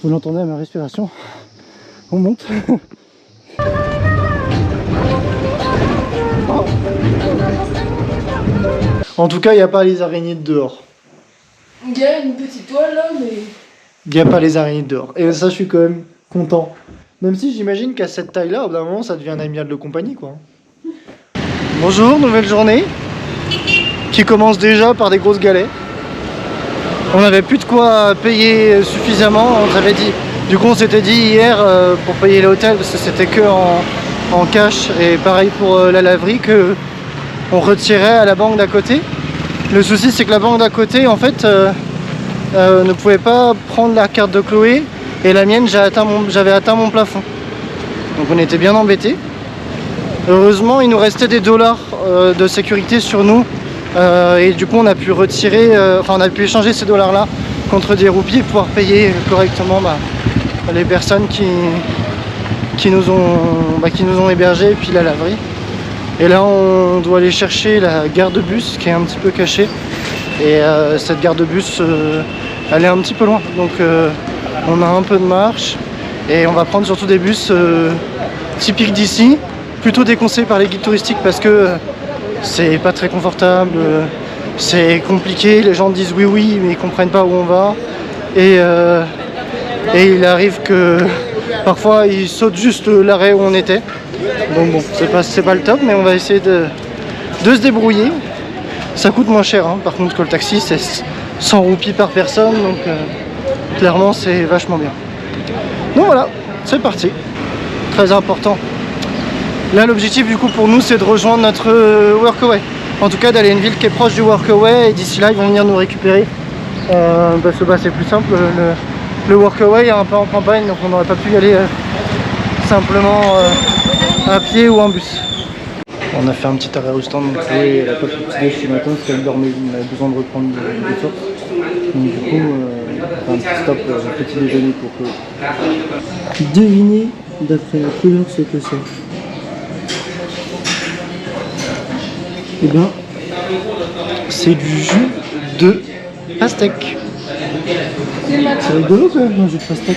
Vous l'entendez à ma respiration. On monte. En tout cas, il n'y a pas les araignées de dehors. Il y a une petite toile là, mais... Il n'y a pas les araignées de dehors. Et ça, je suis quand même content. Même si j'imagine qu'à cette taille-là, au bout d'un moment, ça devient un amiral de compagnie, quoi. Bonjour, nouvelle journée. Qui commence déjà par des grosses galets. On n'avait plus de quoi payer suffisamment, on avait dit. Du coup, on s'était dit hier pour payer l'hôtel, parce que c'était que en cash. Et pareil pour la laverie, que on retirait à la banque d'à côté. Le souci, c'est que la banque d'à côté, en fait, ne pouvait pas prendre la carte de Chloé. Et la mienne, j'avais atteint mon plafond. Donc on était bien embêtés. Heureusement, il nous restait des dollars de sécurité sur nous. Et du coup, on a pu retirer, on a pu échanger ces dollars-là contre des roupies et pouvoir payer correctement les personnes qui nous ont hébergés et puis la laverie. Et là, on doit aller chercher la gare de bus qui est un petit peu cachée. Et cette gare de bus, elle est un petit peu loin. Donc, on a un peu de marche et on va prendre surtout des bus typiques d'ici, plutôt déconseillés par les guides touristiques parce que c'est pas très confortable, c'est compliqué, les gens disent oui oui mais ils comprennent pas où on va et il arrive que parfois ils sautent juste l'arrêt où on était. Donc bon, c'est pas le top, mais on va essayer de se débrouiller. Ça coûte moins cher hein, par contre que le taxi, c'est 100 roupies par personne, donc clairement c'est vachement bien. Donc voilà, c'est parti, très important. Là, l'objectif du coup pour nous, c'est de rejoindre notre workaway. En tout cas, d'aller à une ville qui est proche du workaway. Et d'ici là, ils vont venir nous récupérer. Parce que c'est plus simple. Le workaway est un peu en campagne, donc on n'aurait pas pu y aller simplement à pied ou en bus. On a fait un petit arrêt au stand. Chloé, elle a pas pris de petit déj ce matin parce qu'elle dormait. On avait besoin de reprendre des forces. Donc du coup, un petit stop, petit déjeuner pour Chloé. Devinez d'après la couleur ce que c'est. Eh bien, c'est du jus de pastèque. C'est rigolo quand même, un jus de pastèque.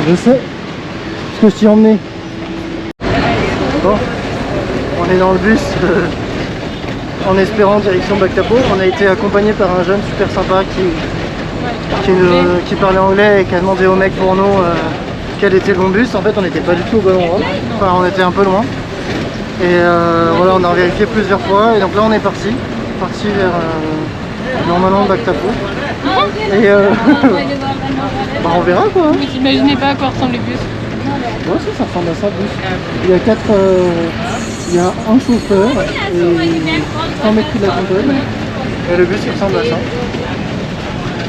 Je sais, ce que je t'y ai emmené. Bon, on est dans le bus en espérant direction Bactapo. On a été accompagné par un jeune super sympa qui parlait anglais et qui a demandé au mec pour nous quel était le bon bus. En fait, on n'était pas du tout au bon endroit. Enfin, on était un peu loin. Et voilà, on a vérifié plusieurs fois. Et donc là, on est parti vers normalement Bactapo. Et on verra quoi. Vous imaginez pas à quoi ressemble les bus? Ouais, ça ressemble à ça, bus. Il y a un chauffeur et 100 mètres de la gondole. Et le bus il ressemble à ça.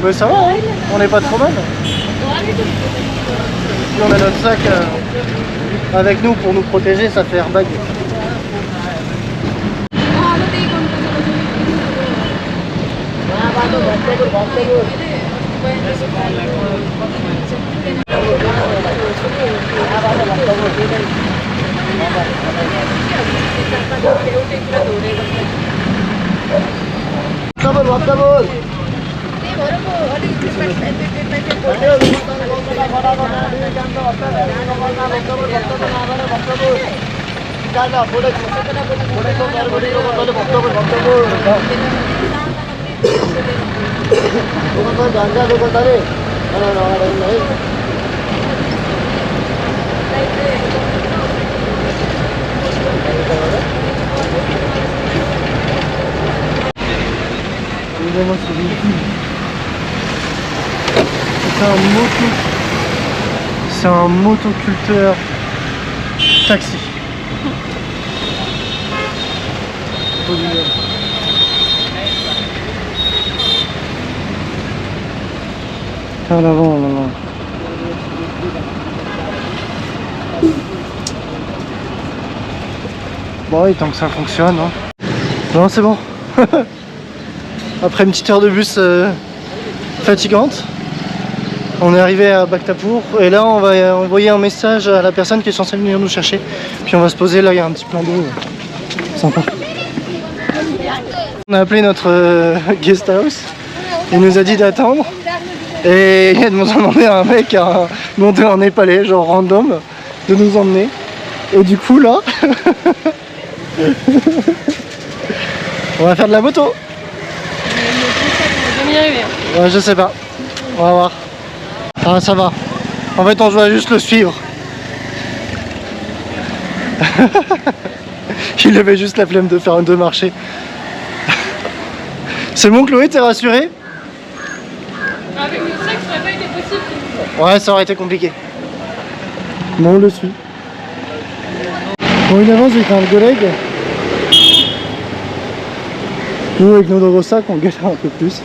Mais ça va, hein, on n'est pas trop mal. Puis on a notre sac avec nous pour nous protéger, ça fait airbag. C'est un motoculteur taxi. drapeau d'Union. À l'avant, à l'avant. Bon, oui, tant que ça fonctionne. Hein. Non, c'est bon. Après une petite heure de bus fatigante, on est arrivé à Bhaktapur et là on va envoyer un message à la personne qui est censée venir nous chercher. Puis on va se poser, là il y a un petit plan d'eau sympa. On a appelé notre guest house, il nous a dit d'attendre et il nous a demandé à un mec à monter en népalais, genre random, de nous emmener. Et du coup là, on va faire de la moto. On va y arriver. Ouais, je sais pas. On va voir. Ah, ça va. En fait, on doit juste le suivre. Il avait juste la flemme de marcher. C'est bon, Chloé, t'es rassurée? Avec le sac, ça aurait pas été possible. Ouais, ça aurait été compliqué. Bon, on le suit. Bon, il avance avec un collègue. Nous, avec nos gros sacs, on galère un peu plus.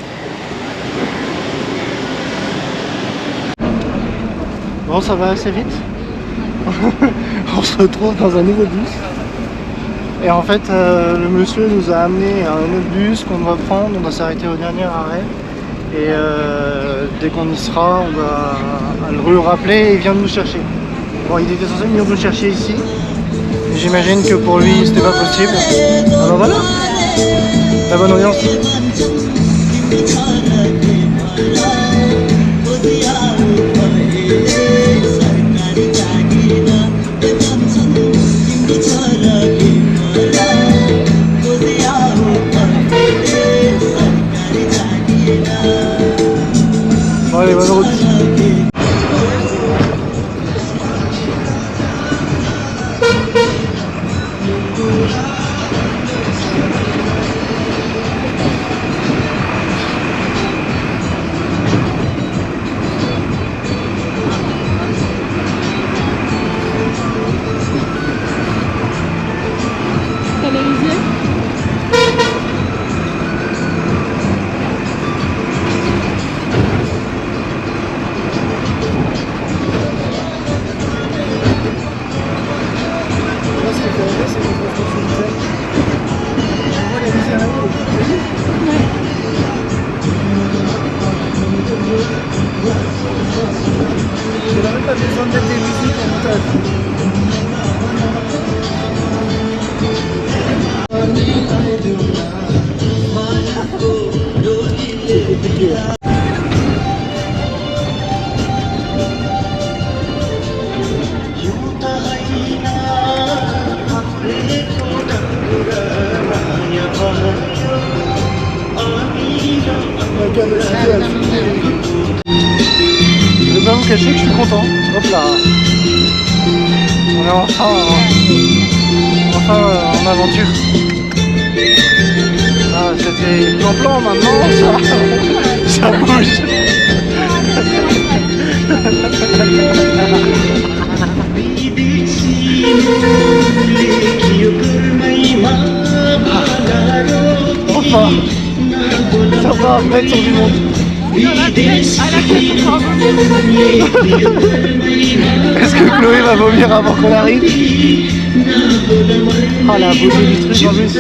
Bon, ça va assez vite. On se retrouve dans un nouveau bus. Et en fait, le monsieur nous a amené à un autre bus qu'on doit prendre. On doit s'arrêter au dernier arrêt. Et dès qu'on y sera, on va le rappeler et il vient de nous chercher. Bon, il était censé venir nous chercher ici. J'imagine que pour lui, c'était pas possible. Alors voilà, la bonne ambiance. Bon, allez, bonne route. T'as la rivière? Pas besoin de mettre des musiques en montage. C'est compliqué. Je vais pas vous cacher que je suis content. Hop là. On est enfin en aventure. Ah, c'était plan maintenant, ça bouge. Enfin, ça va mettre sur du monde. Est-ce que Chloé va vomir avant qu'on arrive? Oh la beauté du truc en plus.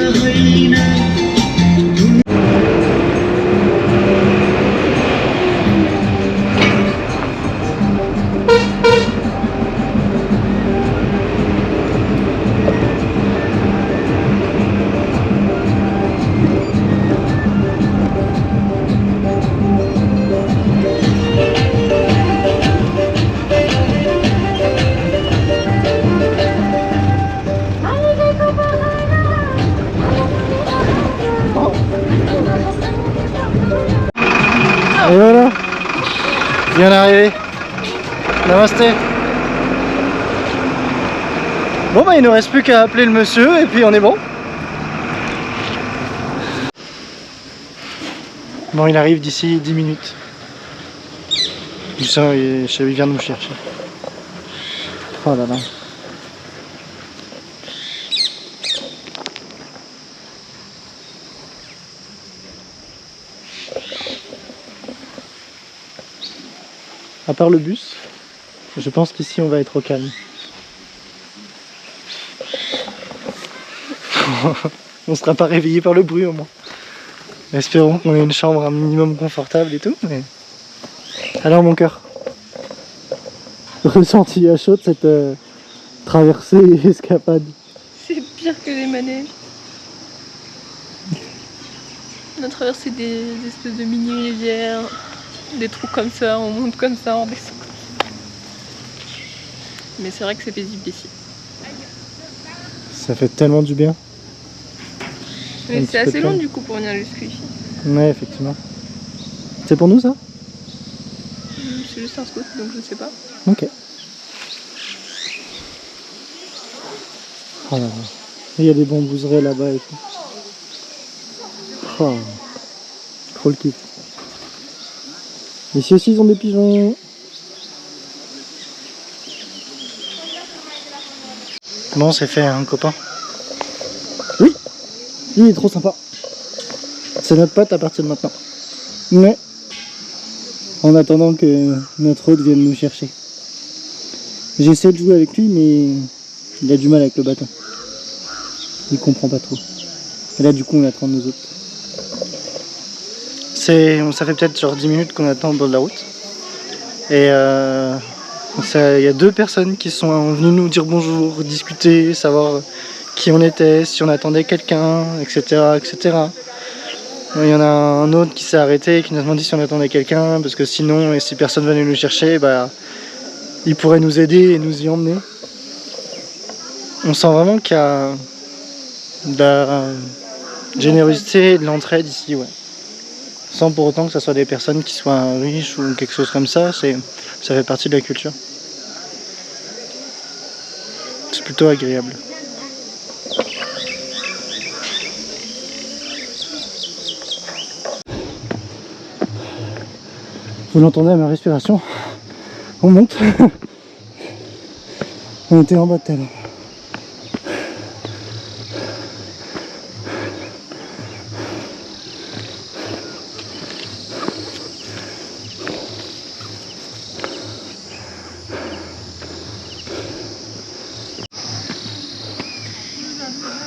Et voilà, bien arrivé. Namasté. Bon bah il ne reste plus qu'à appeler le monsieur et puis on est bon. Bon, il arrive d'ici 10 minutes. Ça, il vient de nous chercher. Oh là là. À part le bus, je pense qu'ici on va être au calme. On sera pas réveillé par le bruit au moins. Espérons qu'on ait une chambre un minimum confortable et tout. Mais... Alors mon cœur, ressenti à chaud de cette traversée et escapade. C'est pire que les manèges. On a traversé des espèces de mini-rivières, des trous comme ça, on monte comme ça, on descend comme ça. Mais c'est vrai que c'est paisible ici. Ça fait tellement du bien. Mais c'est assez long du coup pour venir jusqu'ici. Ouais, effectivement. C'est pour nous ça? C'est juste un scout, donc je sais pas. Ok. Oh là là. Il y a des bambouseraies là-bas et tout. Oh. Trop le kiff. Ici aussi ils ont des pigeons. Bon, c'est fait un copain. Oui, il est trop sympa. C'est notre pote à partir de maintenant. Mais en attendant que notre hôte vienne nous chercher. J'essaie de jouer avec lui, mais il a du mal avec le bâton. Il comprend pas trop. Et là, du coup, on attend nos hôtes. Ça fait peut-être genre 10 minutes qu'on attend au bord de la route. Et il y a 2 personnes qui sont venues nous dire bonjour, discuter, savoir qui on était, si on attendait quelqu'un, etc., etc. Il y en a un autre qui s'est arrêté et qui nous a demandé si on attendait quelqu'un, parce que sinon, et si personne venait nous chercher, bah, il pourrait nous aider et nous y emmener. On sent vraiment qu'il y a de la générosité et de l'entraide ici, ouais. Sans pour autant que ce soit des personnes qui soient riches ou quelque chose comme ça, ça fait partie de la culture. C'est plutôt agréable. Vous l'entendez à ma respiration, on monte. On était en bas de tel.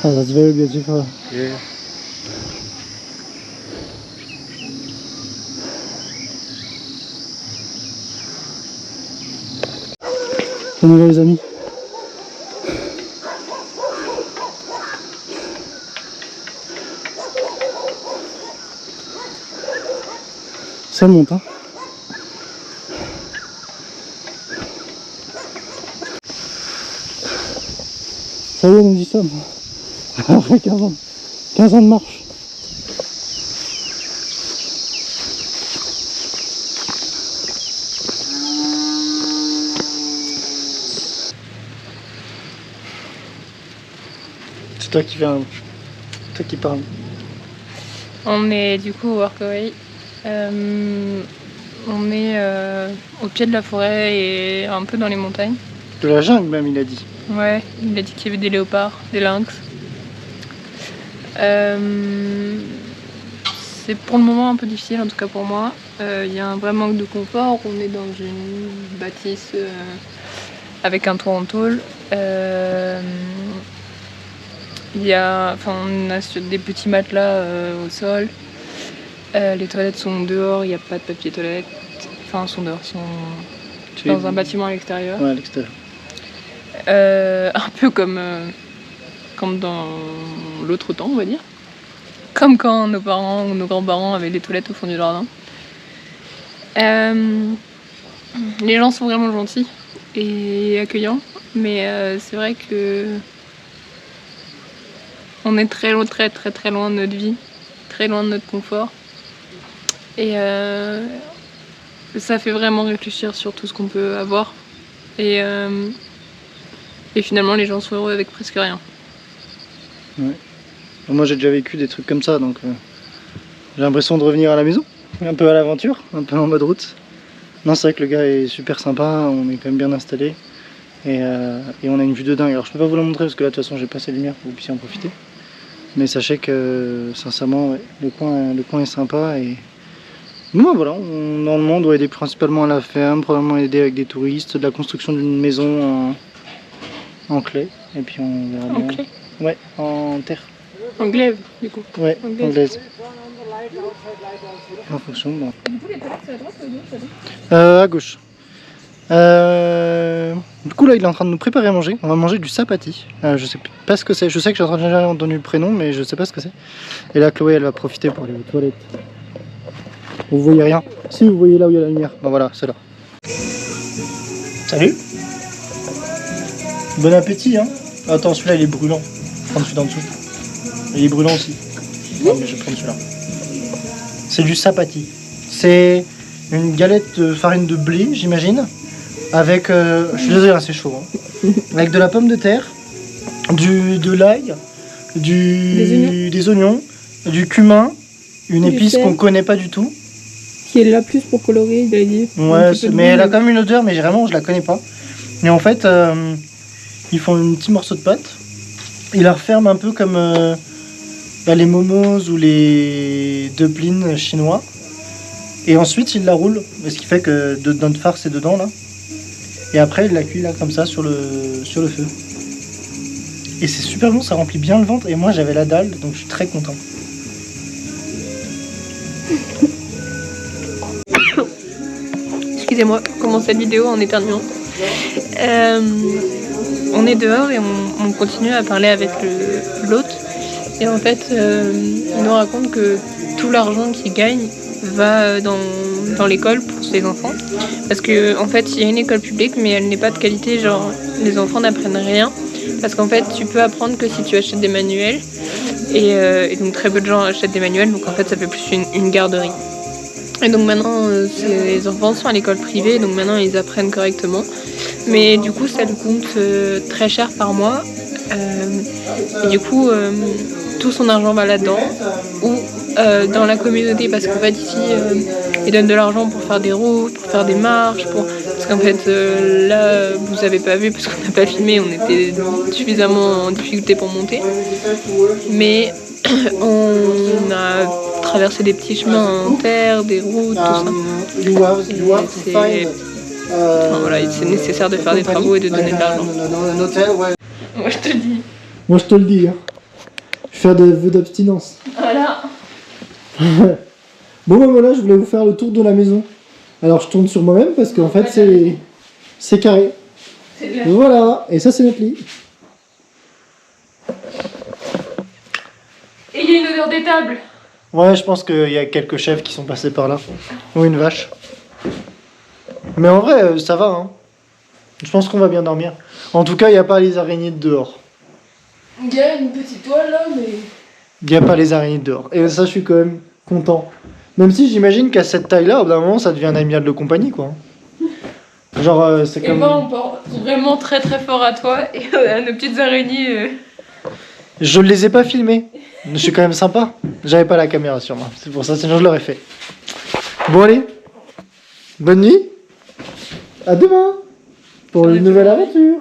Oh, that's very beautiful. Yeah. Salut les amis. Ça monte, hein. Ça y est, nous y sommes. Après 15 ans de marche. C'est toi qui viens, toi qui parles. On est du coup au Workaway. On est au pied de la forêt et un peu dans les montagnes. De la jungle même, il a dit. Ouais, il a dit qu'il y avait des léopards, des lynx. C'est pour le moment un peu difficile, en tout cas pour moi. Il y a un vrai manque de confort. On est dans une bâtisse avec un toit en tôle. On a des petits matelas au sol. Les toilettes sont dehors, il n'y a pas de papier toilette. Enfin, sont dehors, sont dans un bâtiment à l'extérieur. Ouais, à l'extérieur. Un peu comme dans l'autre temps, on va dire. Comme quand nos parents ou nos grands-parents avaient des toilettes au fond du jardin. Les gens sont vraiment gentils et accueillants, mais c'est vrai que on est très loin de notre vie, très loin de notre confort. Et ça fait vraiment réfléchir sur tout ce qu'on peut avoir. Et finalement, les gens sont heureux avec presque rien. Ouais. Moi, j'ai déjà vécu des trucs comme ça, donc j'ai l'impression de revenir à la maison, un peu à l'aventure, un peu en mode route. Non, c'est vrai que le gars est super sympa, on est quand même bien installé et on a une vue de dingue. Alors, je peux pas vous la montrer parce que là, de toute façon, j'ai pas assez de lumière pour que vous puissiez en profiter. Mais sachez que, sincèrement, ouais, le coin est sympa et Bon, voilà, dans le monde, on doit aider principalement à la ferme, probablement aider avec des touristes, de la construction d'une maison en clay. Et puis on verra En bien. clé. Ouais, en terre. En glaive, du coup. Ouais, Anglaise. anglaise. En fonction, bon. Du coup, les toilettes, c'est à droite ou à gauche? À gauche. Du coup, là, il est en train de nous préparer à manger. On va manger du sapati. Je sais pas ce que c'est. Je sais que j'ai déjà entendu le prénom, mais je sais pas ce que c'est. Et là, Chloé, elle va profiter pour aller aux toilettes. Vous voyez rien? Si, vous voyez là où il y a la lumière. Bon, voilà, c'est là. Salut. Bon appétit, hein. Attends, celui-là, il est brûlant. Prends celui d'en dessous. Il est brûlant aussi. Non, mais je vais prendre celui-là. C'est du sapati. C'est une galette de farine de blé, j'imagine. Avec, je suis désolé, hein, c'est chaud. Hein. Avec de la pomme de terre, de l'ail, des oignons, du cumin, une Du épice sel. qu'on connaît pas du tout. Qui est là plus pour colorer, il a dit. Ouais, mais elle a quand même une odeur, mais vraiment, je la connais pas. Et en fait, ils font un petit morceau de pâte. Ils la referment un peu comme les momos ou les dumplings chinois. Et ensuite, ils la roulent. Ce qui fait que notre farce est dedans, là. Et après, ils la cuisent là, comme ça, sur le feu. Et c'est super bon, ça remplit bien le ventre. Et moi, j'avais la dalle, donc je suis très content. Excusez-moi, je commence cette vidéo en éternuant. On est dehors et on continue à parler avec l'hôte. Et en fait, il nous raconte que tout l'argent qu'il gagne va dans l'école pour ses enfants. Parce que en fait, il y a une école publique, mais elle n'est pas de qualité. Genre, les enfants n'apprennent rien. Parce qu'en fait, tu peux apprendre que si tu achètes des manuels. Et donc, très peu de gens achètent des manuels. Donc, en fait, ça fait plus une garderie. Et donc maintenant, les enfants sont à l'école privée, donc maintenant ils apprennent correctement. Mais du coup, ça lui coûte très cher par mois. Et du coup, tout son argent va là-dedans. Ou dans la communauté, parce qu'en fait ici, ils donnent de l'argent pour faire des routes, pour faire des marches. Parce qu'en fait, là, vous avez pas vu, parce qu'on n'a pas filmé, on était suffisamment en difficulté pour monter. Mais on a traversé des petits chemins en terre, des routes, tout ça. Enfin, voilà, c'est nécessaire de faire des travaux et de donner de l'argent. Moi je te dis. Moi, je te le dis. Hein. Faire des vœux d'abstinence. Voilà. Bon, ben voilà, je voulais vous faire le tour de la maison. Alors, je tourne sur moi-même parce qu'en fait, c'est carré. Voilà, et ça, c'est notre lit. Et il y a une odeur d'étable. Ouais, je pense qu'il y a quelques chefs qui sont passés par là. Ou une vache. Mais en vrai, ça va, hein. Je pense qu'on va bien dormir. En tout cas, il n'y a pas les araignées de dehors. Il y a une petite toile là, mais... Il n'y a pas les araignées de dehors. Et ça, je suis quand même content. Même si j'imagine qu'à cette taille-là, au bout d'un moment, ça devient un amiral de compagnie, quoi. Genre, c'est Et comme... ben on pense vraiment très très fort à toi et à nos petites araignées. Je ne les ai pas filmés. Je suis quand même sympa. J'avais pas la caméra sur moi. C'est pour ça, sinon je l'aurais fait. Bon, allez. Bonne nuit. À demain. Pour une nouvelle aventure.